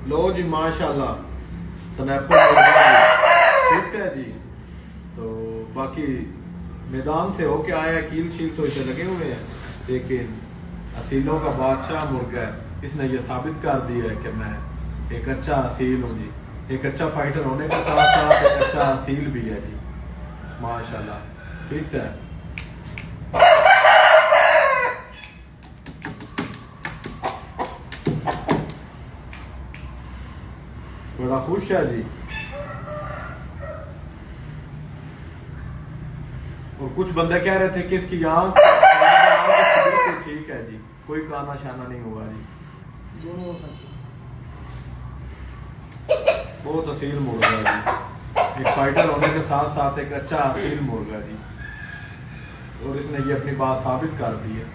लो जी माशाल्लाह स्नैपर ठीक है जी। तो बाकी मैदान से होके आया, कील शील तो इसे लगे हुए हैं, लेकिन असीलों का बादशाह मुर्गा है। इसने ये साबित कर दिया है कि मैं एक अच्छा असील हूँ जी। एक अच्छा फाइटर होने के साथ साथ एक अच्छा असील भी है जी माशाल्लाह। ठीक है, बड़ा खुश है जी। और कुछ बंदे कह रहे थे कि इसकी आंख बिल्कुल ठीक है जी, कोई काना शाना नहीं हुआ जी। बहुत असील मुर्गा है जी, एक फाइटर होने के साथ साथ एक अच्छा असील मुर्गा जी। और इसने ये अपनी बात साबित कर दी है।